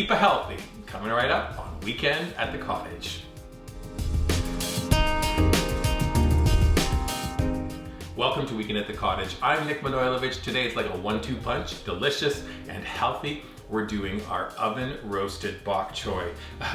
Keep it healthy. Coming right up on Weekend at the Cottage. Welcome to Weekend at the Cottage. I'm Nick Manojlovic. Today it's like a 1-2 punch, delicious and healthy. We're doing our oven roasted bok choy.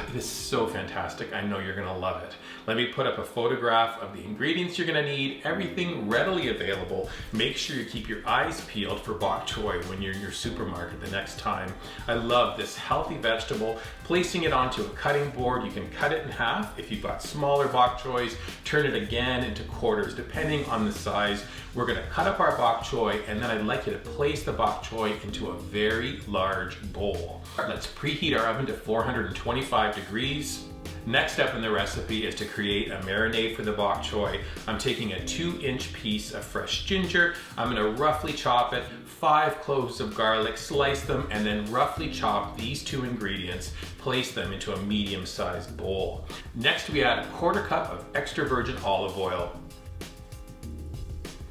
It is so fantastic. I know you're gonna love it. Let me put up a photograph of the ingredients you're gonna need, everything readily available. Make sure you keep your eyes peeled for bok choy when you're in your supermarket the next time. I love this healthy vegetable. Placing it onto a cutting board, you can cut it in half. If you've got smaller bok choys, turn it again into quarters, depending on the size. We're gonna cut up our bok choy, and then I'd like you to place the bok choy into a very large bowl. Let's preheat our oven to 425 degrees. Next step in the recipe is to create a marinade for the bok choy. I'm taking a 2-inch piece of fresh ginger. I'm gonna roughly chop it, 5 cloves of garlic, slice them, and then roughly chop these 2 ingredients, place them into a medium-sized bowl. Next, we add a 1/4 cup of extra virgin olive oil,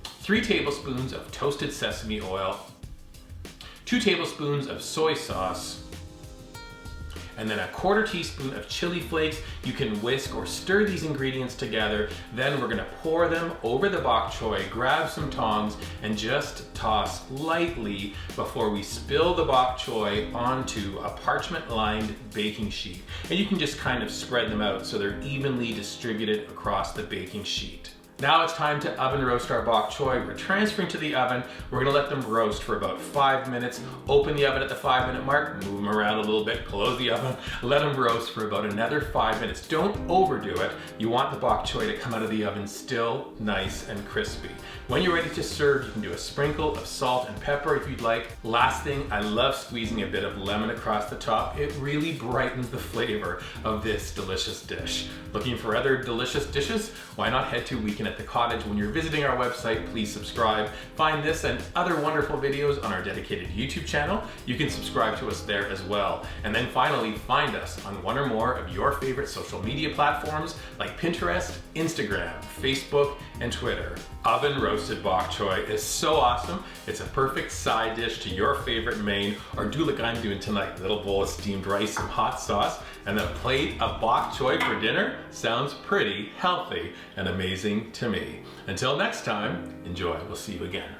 3 tablespoons of toasted sesame oil, 2 tablespoons of soy sauce, and then a 1/4 teaspoon of chili flakes. You can whisk or stir these ingredients together. Then we're gonna pour them over the bok choy, grab some tongs, and just toss lightly before we spill the bok choy onto a parchment-lined baking sheet. And you can just kind of spread them out so they're evenly distributed across the baking sheet. Now it's time to oven roast our bok choy. We're transferring to the oven. We're gonna let them roast for about 5 minutes. Open the oven at the 5-minute mark, move them around a little bit, close the oven, let them roast for about another 5 minutes. Don't overdo it. You want the bok choy to come out of the oven still nice and crispy. When you're ready to serve, you can do a sprinkle of salt and pepper if you'd like. Last thing, I love squeezing a bit of lemon across the top. It really brightens the flavor of this delicious dish. Looking for other delicious dishes? Why not head to Weekend at the Cottage. When you're visiting our website, please subscribe. Find this and other wonderful videos on our dedicated YouTube channel. You can subscribe to us there as well. And then finally, find us on one or more of your favorite social media platforms like Pinterest, Instagram, Facebook, and Twitter. Oven roasted bok choy is so awesome. It's a perfect side dish to your favorite main, or do like I'm doing tonight. A little bowl of steamed rice, some hot sauce, and a plate of bok choy for dinner. Sounds pretty healthy and amazing to me. Until next time, enjoy. We'll see you again.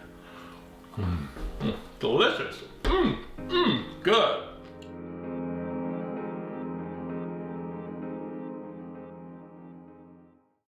Delicious. Good.